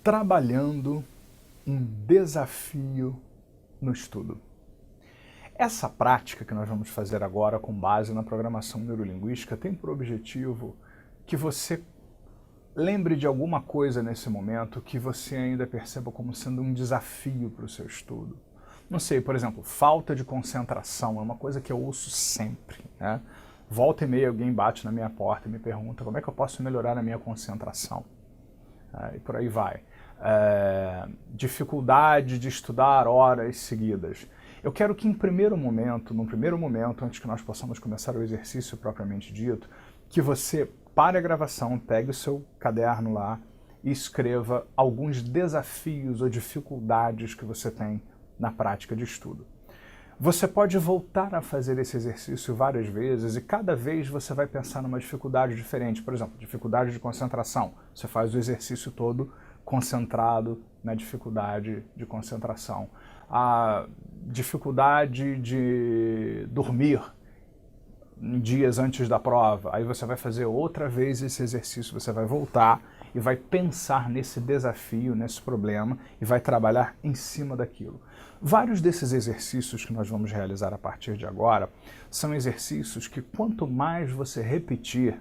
trabalhando um desafio no estudo. Essa prática que nós vamos fazer agora com base na programação neurolinguística tem por objetivo que você lembre de alguma coisa nesse momento que você ainda perceba como sendo um desafio para o seu estudo. Não sei, por exemplo, falta de concentração é uma coisa que eu ouço sempre, né? Volta e meia alguém bate na minha porta e me pergunta como é que eu posso melhorar a minha concentração. E por aí vai. Dificuldade de estudar horas seguidas. Eu quero que num primeiro momento, antes que nós possamos começar o exercício propriamente dito, que você pare a gravação, pegue o seu caderno lá e escreva alguns desafios ou dificuldades que você tem na prática de estudo. Você pode voltar a fazer esse exercício várias vezes e cada vez você vai pensar numa dificuldade diferente. Por exemplo, dificuldade de concentração. Você faz o exercício todo concentrado na dificuldade de concentração. A dificuldade de dormir em dias antes da prova. Aí você vai fazer outra vez esse exercício, você vai voltar e vai pensar nesse desafio, nesse problema e vai trabalhar em cima daquilo. Vários desses exercícios que nós vamos realizar a partir de agora são exercícios que quanto mais você repetir,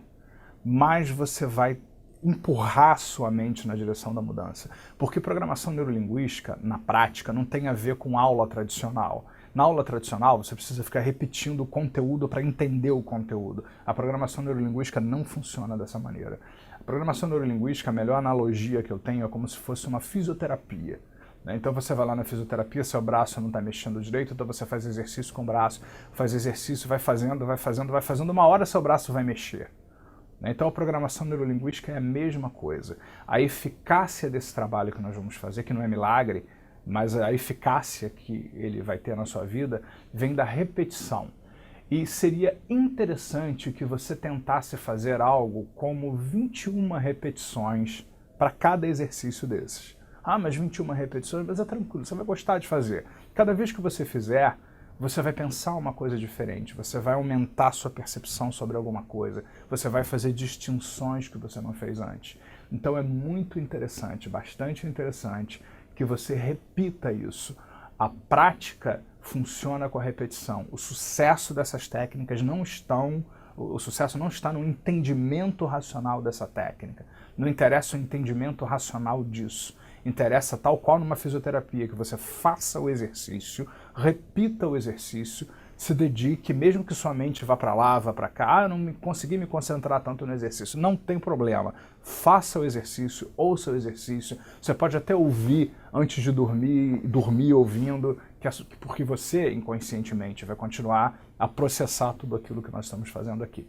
mais você vai empurrar sua mente na direção da mudança. Porque programação neurolinguística, na prática, não tem a ver com aula tradicional. Na aula tradicional, você precisa ficar repetindo o conteúdo para entender o conteúdo. A programação neurolinguística não funciona dessa maneira. A programação neurolinguística, a melhor analogia que eu tenho é como se fosse uma fisioterapia. Então você vai lá na fisioterapia, seu braço não está mexendo direito, então você faz exercício com o braço, faz exercício, vai fazendo, uma hora seu braço vai mexer. Então a programação neurolinguística é a mesma coisa. A eficácia desse trabalho que nós vamos fazer, que não é milagre, mas a eficácia que ele vai ter na sua vida, vem da repetição. E seria interessante que você tentasse fazer algo como 21 repetições para cada exercício desses. Mas 21 repetições, mas é tranquilo, você vai gostar de fazer. Cada vez que você fizer, você vai pensar uma coisa diferente, você vai aumentar sua percepção sobre alguma coisa, você vai fazer distinções que você não fez antes. Então é muito interessante, bastante interessante, que você repita isso. A prática funciona com a repetição. O sucesso dessas técnicas o sucesso não está no entendimento racional dessa técnica. Não interessa o entendimento racional disso. Interessa, tal qual numa fisioterapia, que você faça o exercício, repita o exercício, se dedique, mesmo que sua mente vá para lá, vá para cá, eu não consegui me concentrar tanto no exercício. Não tem problema. Faça o exercício, ouça o exercício. Você pode até ouvir antes de dormir ouvindo, porque você, inconscientemente, vai continuar a processar tudo aquilo que nós estamos fazendo aqui.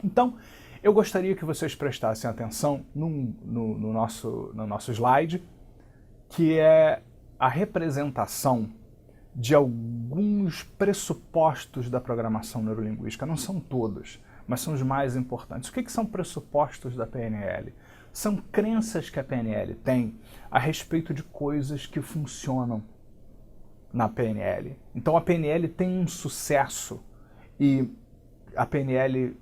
Então, eu gostaria que vocês prestassem atenção no nosso slide, que é a representação de alguns pressupostos da programação neurolinguística. Não são todos, mas são os mais importantes. O que são pressupostos da PNL? São crenças que a PNL tem a respeito de coisas que funcionam na PNL. Então a PNL tem um sucesso e a PNL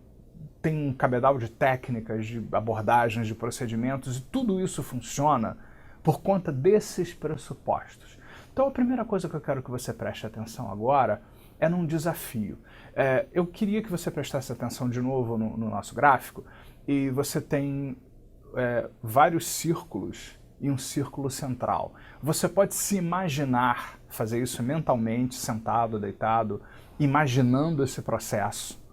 tem um cabedal de técnicas, de abordagens, de procedimentos, e tudo isso funciona por conta desses pressupostos. Então a primeira coisa que eu quero que você preste atenção agora é num desafio. Eu queria que você prestasse atenção de novo no nosso gráfico, e você tem vários círculos e um círculo central. Você pode se imaginar, fazer isso mentalmente, sentado, deitado, imaginando esse processo,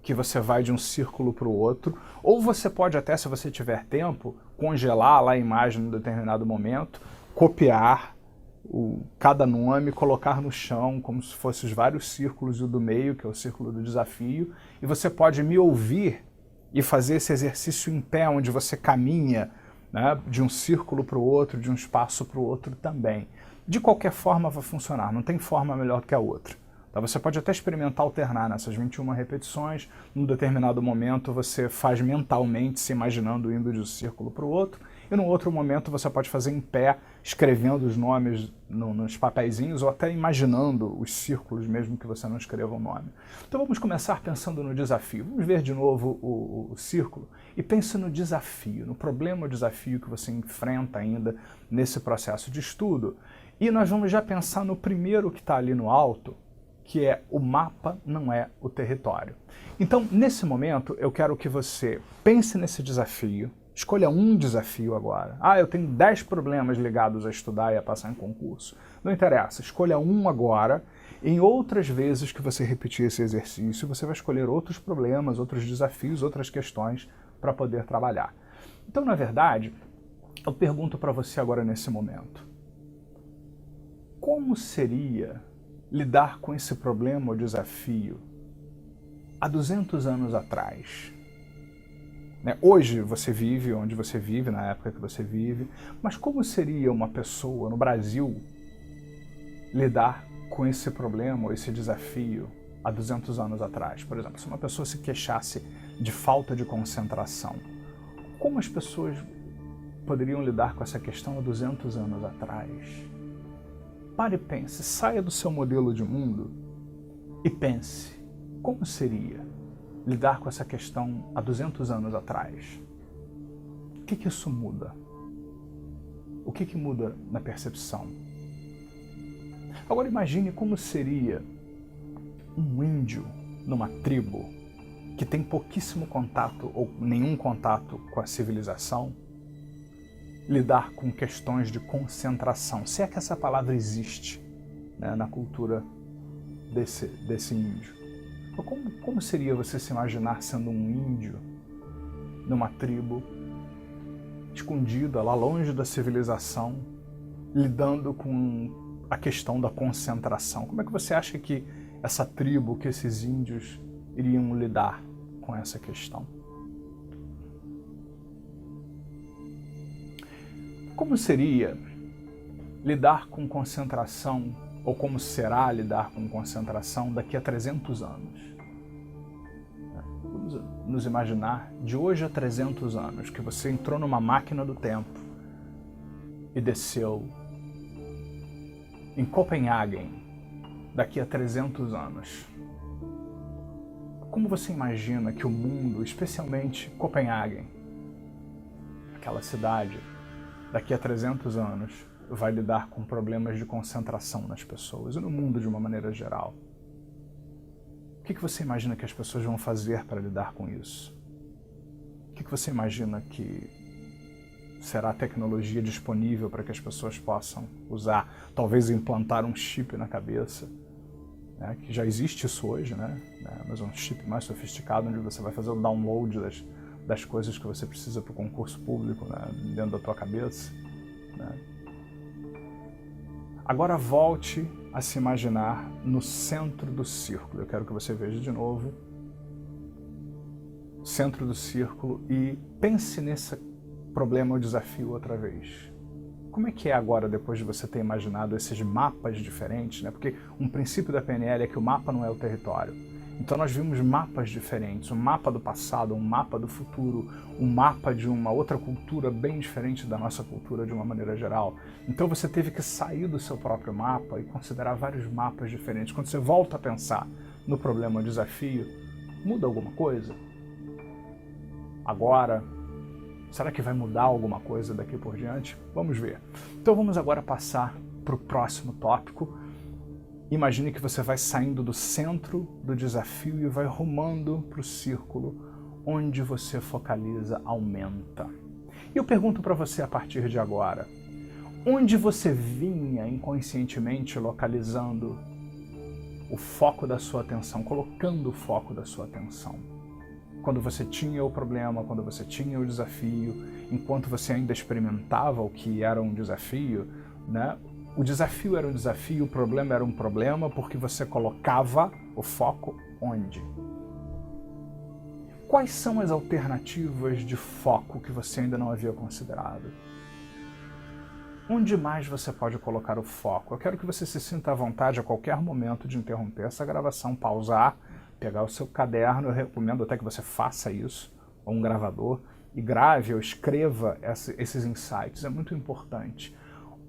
que você vai de um círculo para o outro, ou você pode até, se você tiver tempo, congelar lá a imagem em determinado momento, copiar cada nome, colocar no chão como se fossem os vários círculos e o do meio, que é o círculo do desafio, e você pode me ouvir e fazer esse exercício em pé, onde você caminha, né, de um círculo para o outro, de um espaço para o outro também. De qualquer forma vai funcionar, não tem forma melhor do que a outra. Então você pode até experimentar alternar nessas 21 repetições, num determinado momento você faz mentalmente, se imaginando indo de um círculo para o outro, e num outro momento você pode fazer em pé, escrevendo os nomes nos papeizinhos ou até imaginando os círculos mesmo que você não escreva o nome. Então vamos começar pensando no desafio. Vamos ver de novo o círculo e pense no desafio, no problema ou desafio que você enfrenta ainda nesse processo de estudo. E nós vamos já pensar no primeiro que está ali no alto, que é o mapa não é o território. Então, nesse momento, eu quero que você pense nesse desafio, escolha um desafio agora. Ah, eu tenho 10 problemas ligados a estudar e a passar em concurso. Não interessa, escolha um agora. Em outras vezes que você repetir esse exercício, você vai escolher outros problemas, outros desafios, outras questões para poder trabalhar. Então, na verdade, eu pergunto para você agora nesse momento, como seria lidar com esse problema ou desafio há 200 anos atrás? Hoje você vive onde você vive, na época que você vive, mas como seria uma pessoa no Brasil lidar com esse problema ou esse desafio há 200 anos atrás? Por exemplo, se uma pessoa se queixasse de falta de concentração, como as pessoas poderiam lidar com essa questão há 200 anos atrás? Pare e pense, saia do seu modelo de mundo e pense, como seria lidar com essa questão há 200 anos atrás? O que isso muda? O que muda na percepção? Agora imagine como seria um índio numa tribo que tem pouquíssimo contato ou nenhum contato com a civilização, lidar com questões de concentração, se é que essa palavra existe, né, na cultura desse índio. Como seria você se imaginar sendo um índio numa tribo, escondida, lá longe da civilização, lidando com a questão da concentração? Como é que você acha que essa tribo, que esses índios iriam lidar com essa questão? Como seria lidar com concentração, ou como será lidar com concentração daqui a 300 anos? Vamos nos imaginar de hoje a 300 anos, que você entrou numa máquina do tempo e desceu em Copenhague daqui a 300 anos. Como você imagina que o mundo, especialmente Copenhague, aquela cidade, daqui a 300 anos, vai lidar com problemas de concentração nas pessoas e no mundo de uma maneira geral? O que você imagina que as pessoas vão fazer para lidar com isso? O que você imagina que será a tecnologia disponível para que as pessoas possam usar? Talvez implantar um chip na cabeça, né, que já existe isso hoje, né, mas um chip mais sofisticado, onde você vai fazer o download das coisas que você precisa para o concurso público, né, dentro da tua cabeça, né? Agora volte a se imaginar no centro do círculo. Eu quero que você veja de novo o centro do círculo e pense nesse problema ou desafio outra vez. Como é que é agora, depois de você ter imaginado esses mapas diferentes, né? Porque um princípio da PNL é que o mapa não é o território. Então nós vimos mapas diferentes, um mapa do passado, um mapa do futuro, um mapa de uma outra cultura bem diferente da nossa cultura de uma maneira geral. Então você teve que sair do seu próprio mapa e considerar vários mapas diferentes. Quando você volta a pensar no problema ou desafio, muda alguma coisa? Agora, será que vai mudar alguma coisa daqui por diante? Vamos ver. Então vamos agora passar para o próximo tópico. Imagine que você vai saindo do centro do desafio e vai rumando para o círculo, onde você focaliza aumenta. E eu pergunto para você a partir de agora, onde você vinha inconscientemente localizando o foco da sua atenção, colocando o foco da sua atenção? Quando você tinha o problema, quando você tinha o desafio, enquanto você ainda experimentava o que era um desafio, né? O desafio era um desafio, o problema era um problema, porque você colocava o foco onde? Quais são as alternativas de foco que você ainda não havia considerado? Onde mais você pode colocar o foco? Eu quero que você se sinta à vontade a qualquer momento de interromper essa gravação, pausar, pegar o seu caderno, eu recomendo até que você faça isso, ou um gravador, e grave ou escreva esses insights, é muito importante.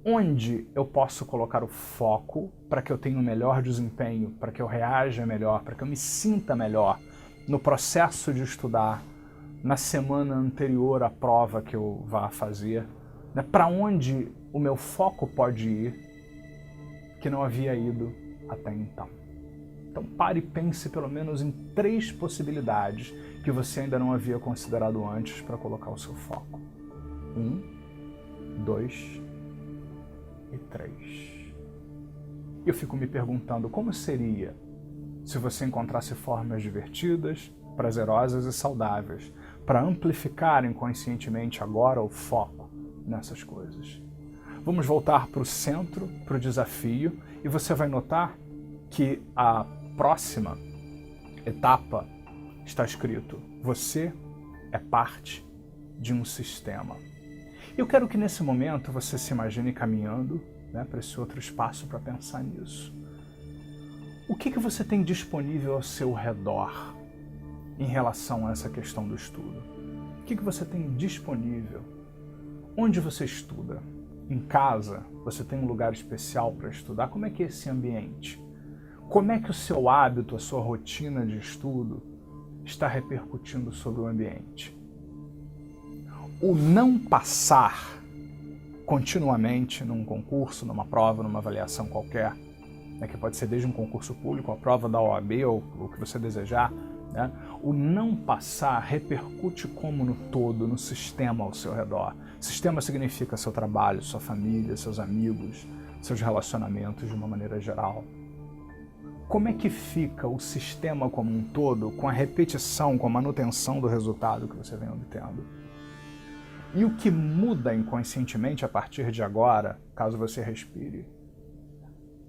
Onde eu posso colocar o foco para que eu tenha um melhor desempenho, para que eu reaja melhor, para que eu me sinta melhor no processo de estudar, na semana anterior à prova que eu vá fazer, né? Para onde o meu foco pode ir, que não havia ido até então. Então pare e pense pelo menos em 3 possibilidades que você ainda não havia considerado antes para colocar o seu foco. 1, 2 e 3. Eu fico me perguntando como seria se você encontrasse formas divertidas, prazerosas e saudáveis para amplificar inconscientemente agora o foco nessas coisas. Vamos voltar para o centro, para o desafio, e você vai notar que a próxima etapa está escrito: você é parte de um sistema. Eu quero que nesse momento você se imagine caminhando, né, para esse outro espaço para pensar nisso. O que você tem disponível ao seu redor em relação a essa questão do estudo? O que você tem disponível? Onde você estuda? Em casa? Você tem um lugar especial para estudar? Como é que é esse ambiente? Como é que o seu hábito, a sua rotina de estudo está repercutindo sobre o ambiente? O não passar continuamente num concurso, numa prova, numa avaliação qualquer, né, que pode ser desde um concurso público, a prova da OAB ou o que você desejar, né, o não passar repercute como no todo, no sistema ao seu redor. Sistema significa seu trabalho, sua família, seus amigos, seus relacionamentos de uma maneira geral. Como é que fica o sistema como um todo com a repetição, com a manutenção do resultado que você vem obtendo? E o que muda inconscientemente a partir de agora, caso você respire?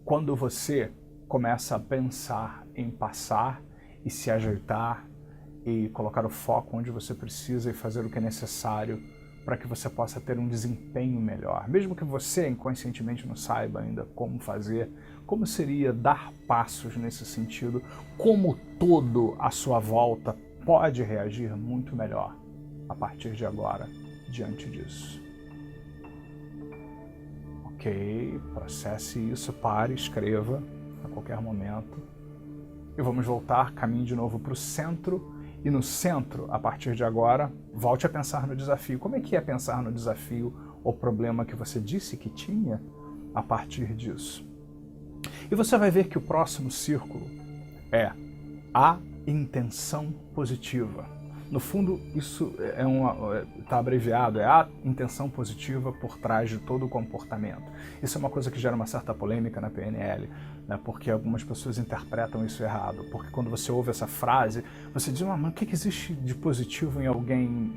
Quando você começa a pensar em passar e se ajeitar e colocar o foco onde você precisa e fazer o que é necessário para que você possa ter um desempenho melhor. Mesmo que você inconscientemente não saiba ainda como fazer, como seria dar passos nesse sentido, como todo à sua volta pode reagir muito melhor a partir de agora, diante disso. Ok, processe isso, pare, escreva a qualquer momento. E vamos voltar, caminhe de novo para o centro. E no centro, a partir de agora, volte a pensar no desafio. Como é que é pensar no desafio ou problema que você disse que tinha a partir disso? E você vai ver que o próximo círculo é a intenção positiva. No fundo, isso está abreviado, é a intenção positiva por trás de todo o comportamento. Isso é uma coisa que gera uma certa polêmica na PNL, né, porque algumas pessoas interpretam isso errado. Porque quando você ouve essa frase, você diz, mas o que existe de positivo em alguém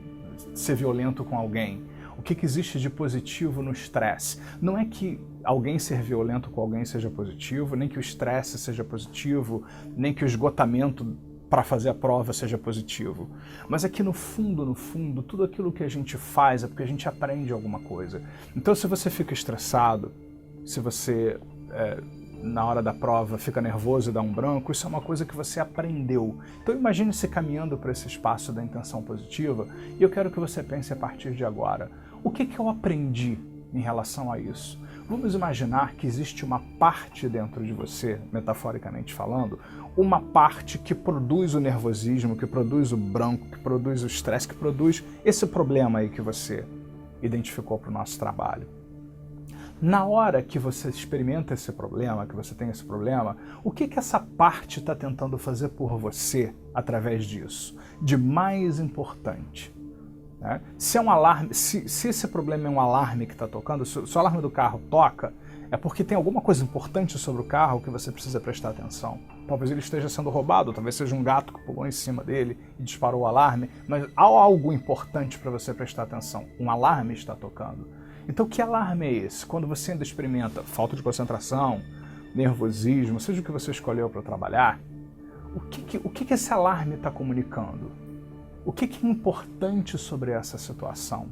ser violento com alguém? O que existe de positivo no estresse? Não é que alguém ser violento com alguém seja positivo, nem que o estresse seja positivo, nem que o esgotamento para fazer a prova seja positivo. Mas é que no fundo, tudo aquilo que a gente faz é porque a gente aprende alguma coisa. Então se você fica estressado, se você na hora da prova fica nervoso e dá um branco, isso é uma coisa que você aprendeu. Então imagine-se caminhando para esse espaço da intenção positiva e eu quero que você pense a partir de agora, o que eu aprendi em relação a isso? Vamos imaginar que existe uma parte dentro de você, metaforicamente falando, uma parte que produz o nervosismo, que produz o branco, que produz o estresse, que produz esse problema aí que você identificou para o nosso trabalho. Na hora que você experimenta esse problema, que você tem esse problema, o que essa parte está tentando fazer por você através disso? De mais importante. Né? Se é um alarme, se esse problema é um alarme que está tocando, se o alarme do carro toca, é porque tem alguma coisa importante sobre o carro que você precisa prestar atenção. Talvez ele esteja sendo roubado, talvez seja um gato que pulou em cima dele e disparou o alarme, mas há algo importante para você prestar atenção. Um alarme está tocando. Então que alarme é esse? Quando você ainda experimenta falta de concentração, nervosismo, seja o que você escolheu para trabalhar, o que esse alarme está comunicando? O que é importante sobre essa situação?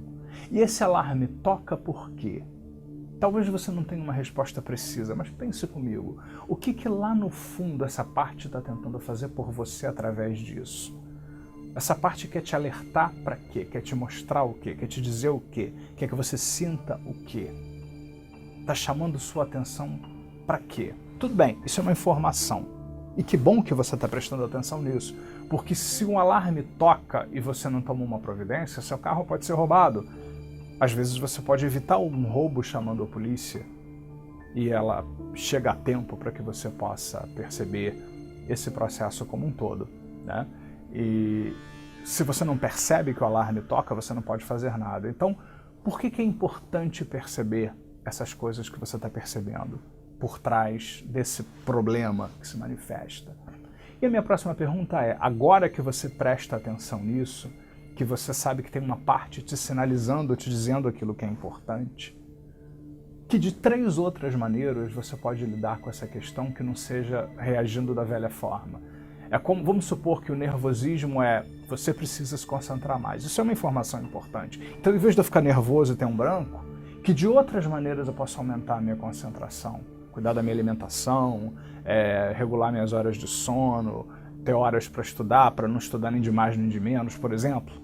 E esse alarme toca por quê? Talvez você não tenha uma resposta precisa, mas pense comigo. O que lá no fundo essa parte está tentando fazer por você através disso? Essa parte quer te alertar para quê? Quer te mostrar o quê? Quer te dizer o quê? Quer que você sinta o quê? Está chamando sua atenção para quê? Tudo bem, isso é uma informação. E que bom que você está prestando atenção nisso. Porque se um alarme toca e você não toma uma providência, seu carro pode ser roubado. Às vezes você pode evitar um roubo chamando a polícia e ela chega a tempo para que você possa perceber esse processo como um todo, né? E se você não percebe que o alarme toca, você não pode fazer nada. Então, por que é importante perceber essas coisas que você está percebendo por trás desse problema que se manifesta? E a minha próxima pergunta é, agora que você presta atenção nisso, que você sabe que tem uma parte te sinalizando, te dizendo aquilo que é importante, que de 3 outras maneiras você pode lidar com essa questão que não seja reagindo da velha forma. É como, vamos supor que o nervosismo é, você precisa se concentrar mais. Isso é uma informação importante. Então, em vez de eu ficar nervoso e ter um branco, que de outras maneiras eu posso aumentar a minha concentração? Cuidar da minha alimentação, regular minhas horas de sono, ter horas para estudar, para não estudar nem de mais nem de menos, por exemplo,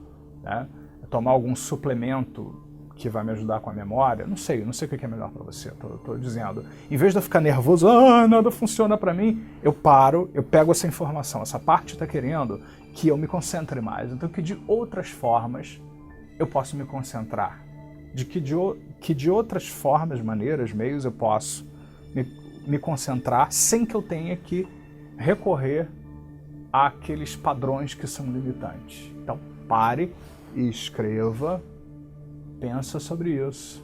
né? Tomar algum suplemento que vai me ajudar com a memória, não sei o que é melhor para você, tô dizendo. Em vez de eu ficar nervoso, nada funciona para mim, eu paro, eu pego essa informação, essa parte está querendo que eu me concentre mais, então que de outras formas eu posso me concentrar, que de outras formas, maneiras, meios eu posso me concentrar sem que eu tenha que recorrer àqueles padrões que são limitantes. Então pare e escreva, pensa sobre isso.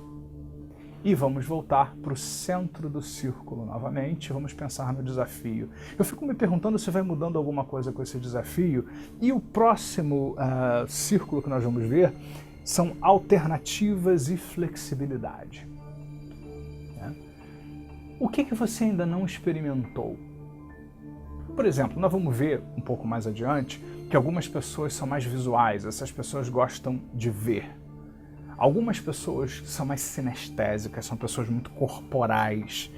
E vamos voltar para o centro do círculo novamente, vamos pensar no desafio. Eu fico me perguntando se vai mudando alguma coisa com esse desafio, e o próximo círculo que nós vamos ver são alternativas e flexibilidade. O que você ainda não experimentou? Por exemplo, nós vamos ver um pouco mais adiante que algumas pessoas são mais visuais, essas pessoas gostam de ver. Algumas pessoas são mais sinestésicas, são pessoas muito corporais,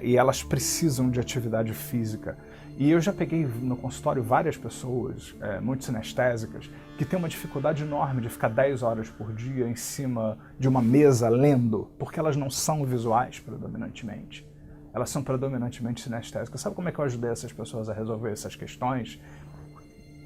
e elas precisam de atividade física. E eu já peguei no consultório várias pessoas muito sinestésicas que têm uma dificuldade enorme de ficar 10 horas por dia em cima de uma mesa lendo, porque elas não são visuais predominantemente. Elas são predominantemente sinestésicas. Sabe como é que eu ajudei essas pessoas a resolver essas questões?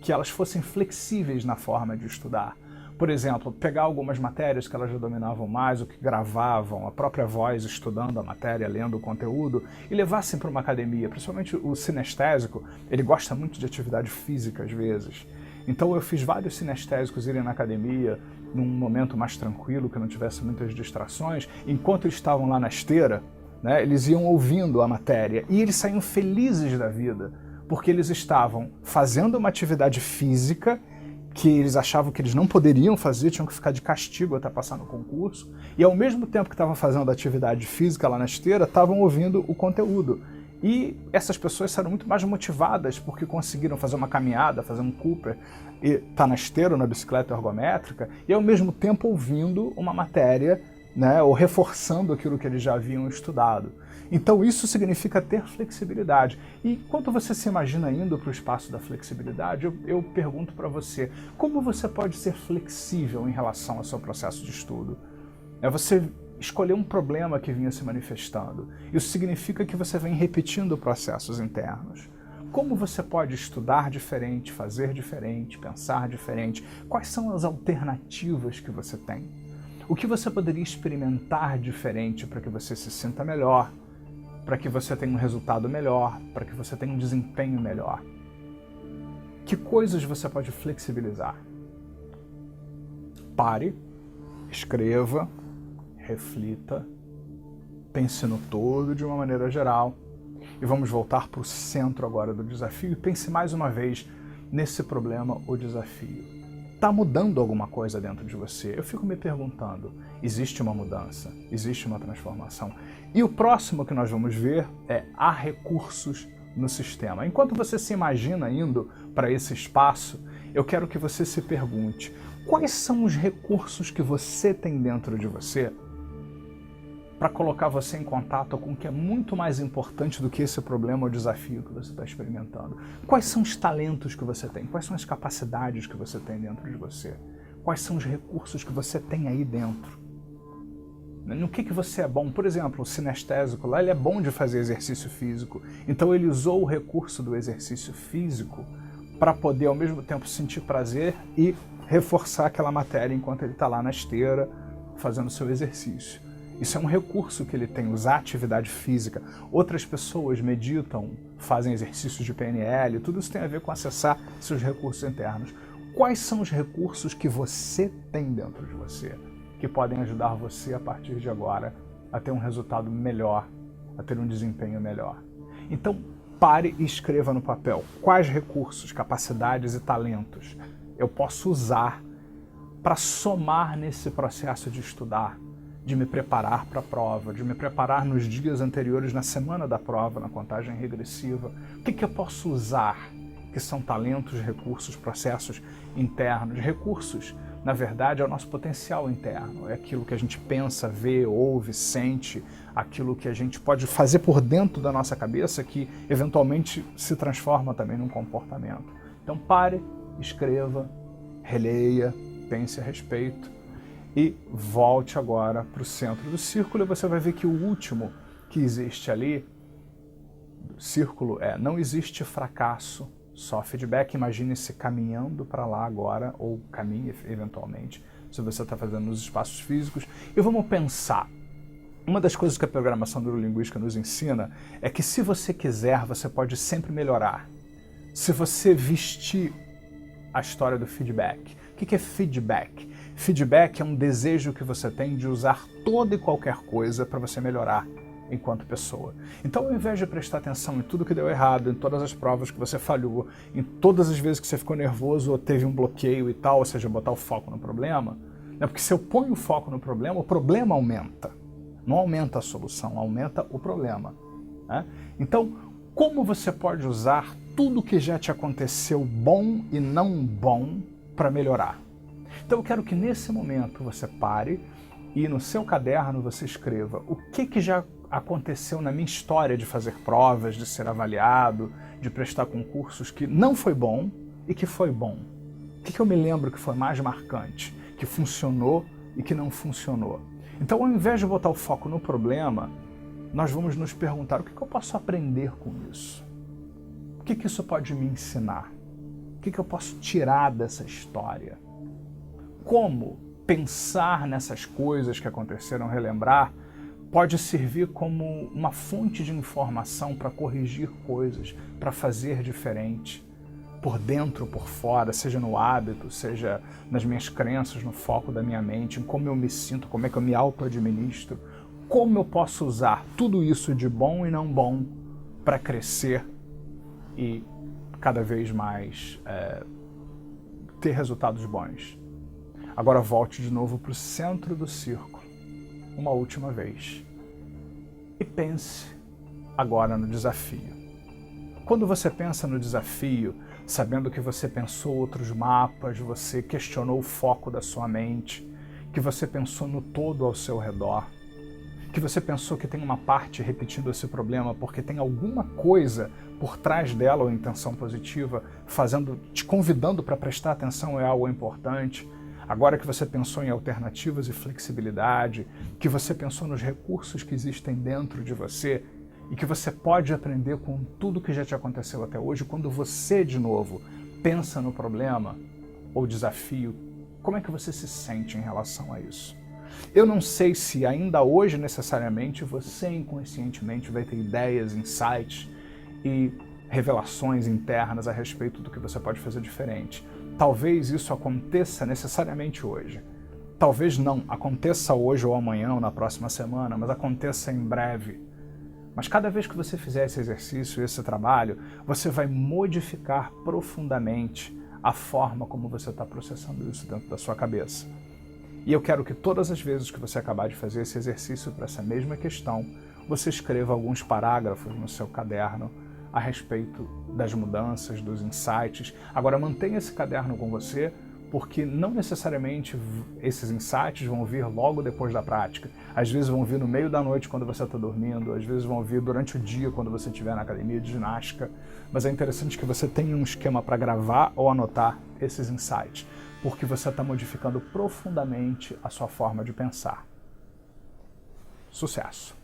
Que elas fossem flexíveis na forma de estudar. Por exemplo, pegar algumas matérias que elas já dominavam mais, ou que gravavam a própria voz estudando a matéria, lendo o conteúdo, e levassem para uma academia. Principalmente o sinestésico, ele gosta muito de atividade física às vezes. Então eu fiz vários sinestésicos irem na academia num momento mais tranquilo, que não tivesse muitas distrações, enquanto eles estavam lá na esteira, né, eles iam ouvindo a matéria, e eles saíam felizes da vida, porque eles estavam fazendo uma atividade física que eles achavam que eles não poderiam fazer, tinham que ficar de castigo até passar no concurso, e ao mesmo tempo que estavam fazendo atividade física lá na esteira, estavam ouvindo o conteúdo. E essas pessoas saíram muito mais motivadas porque conseguiram fazer uma caminhada, fazer um Cooper, e tá na esteira ou na bicicleta ergométrica, e ao mesmo tempo ouvindo uma matéria, né, ou reforçando aquilo que eles já haviam estudado. Então isso significa ter flexibilidade. E quando você se imagina indo para o espaço da flexibilidade, eu pergunto para você, como você pode ser flexível em relação ao seu processo de estudo? É você escolher um problema que vinha se manifestando. Isso significa que você vem repetindo processos internos. Como você pode estudar diferente, fazer diferente, pensar diferente? Quais são as alternativas que você tem? O que você poderia experimentar diferente para que você se sinta melhor, para que você tenha um resultado melhor, para que você tenha um desempenho melhor? Que coisas você pode flexibilizar? Pare, escreva, reflita, pense no todo de uma maneira geral, e vamos voltar para o centro agora do desafio e pense mais uma vez nesse problema ou desafio. Está mudando alguma coisa dentro de você? Eu fico me perguntando, existe uma mudança? Existe uma transformação? E o próximo que nós vamos ver é há recursos no sistema. Enquanto você se imagina indo para esse espaço, eu quero que você se pergunte, quais são os recursos que você tem dentro de você para colocar você em contato com o que é muito mais importante do que esse problema ou desafio que você está experimentando. Quais são os talentos que você tem? Quais são as capacidades que você tem dentro de você? Quais são os recursos que você tem aí dentro? No que você é bom? Por exemplo, o sinestésico lá, ele é bom de fazer exercício físico. Então ele usou o recurso do exercício físico para poder ao mesmo tempo sentir prazer e reforçar aquela matéria enquanto ele está lá na esteira fazendo seu exercício. Isso é um recurso que ele tem, usar atividade física. Outras pessoas meditam, fazem exercícios de PNL, tudo isso tem a ver com acessar seus recursos internos. Quais são os recursos que você tem dentro de você, que podem ajudar você a partir de agora a ter um resultado melhor, a ter um desempenho melhor? Então, pare e escreva no papel quais recursos, capacidades e talentos eu posso usar para somar nesse processo de estudar, de me preparar para a prova, de me preparar nos dias anteriores, na semana da prova, na contagem regressiva. O que eu posso usar, que são talentos, recursos, processos internos? Recursos, na verdade, é o nosso potencial interno, é aquilo que a gente pensa, vê, ouve, sente, aquilo que a gente pode fazer por dentro da nossa cabeça que eventualmente se transforma também num comportamento. Então pare, escreva, releia, pense a respeito e volte agora para o centro do círculo e você vai ver que o último que existe ali, do círculo, não existe fracasso, só feedback. Imagine-se caminhando para lá agora, ou caminhe eventualmente, se você está fazendo nos espaços físicos. E vamos pensar. Uma das coisas que a programação neurolinguística nos ensina é que se você quiser, você pode sempre melhorar. Se você vestir a história do feedback. O que é feedback? Feedback é um desejo que você tem de usar toda e qualquer coisa para você melhorar enquanto pessoa. Então, ao invés de prestar atenção em tudo que deu errado, em todas as provas que você falhou, em todas as vezes que você ficou nervoso ou teve um bloqueio e tal, ou seja, botar o foco no problema, né? Porque se eu ponho o foco no problema, o problema aumenta. Não aumenta a solução, aumenta o problema. Né? Então, como você pode usar tudo que já te aconteceu bom e não bom para melhorar? Então eu quero que nesse momento você pare e no seu caderno você escreva o que já aconteceu na minha história de fazer provas, de ser avaliado, de prestar concursos que não foi bom e que foi bom. O que eu me lembro que foi mais marcante, que funcionou e que não funcionou. Então, ao invés de botar o foco no problema, nós vamos nos perguntar o que eu posso aprender com isso? O que isso pode me ensinar? O que eu posso tirar dessa história? Como pensar nessas coisas que aconteceram, relembrar, pode servir como uma fonte de informação para corrigir coisas, para fazer diferente, por dentro, por fora, seja no hábito, seja nas minhas crenças, no foco da minha mente, em como eu me sinto, como é que eu me auto-administro, como eu posso usar tudo isso de bom e não bom para crescer e cada vez mais ter resultados bons. Agora volte de novo para o centro do círculo, uma última vez. E pense agora no desafio. Quando você pensa no desafio, sabendo que você pensou outros mapas, você questionou o foco da sua mente, que você pensou no todo ao seu redor, que você pensou que tem uma parte repetindo esse problema porque tem alguma coisa por trás dela ou intenção positiva, te convidando para prestar atenção em algo importante. Agora que você pensou em alternativas e flexibilidade, que você pensou nos recursos que existem dentro de você e que você pode aprender com tudo que já te aconteceu até hoje, quando você, de novo, pensa no problema ou desafio, como é que você se sente em relação a isso? Eu não sei se ainda hoje, necessariamente, você inconscientemente vai ter ideias, insights e revelações internas a respeito do que você pode fazer diferente. Talvez isso aconteça necessariamente hoje. Talvez não aconteça hoje ou amanhã ou na próxima semana, mas aconteça em breve. Mas cada vez que você fizer esse exercício, esse trabalho, você vai modificar profundamente a forma como você está processando isso dentro da sua cabeça. E eu quero que todas as vezes que você acabar de fazer esse exercício para essa mesma questão, você escreva alguns parágrafos no seu caderno a respeito das mudanças, dos insights. Agora mantenha esse caderno com você, porque não necessariamente esses insights vão vir logo depois da prática. Às vezes vão vir no meio da noite quando você está dormindo, às vezes vão vir durante o dia quando você estiver na academia de ginástica, mas é interessante que você tenha um esquema para gravar ou anotar esses insights, porque você está modificando profundamente a sua forma de pensar. Sucesso!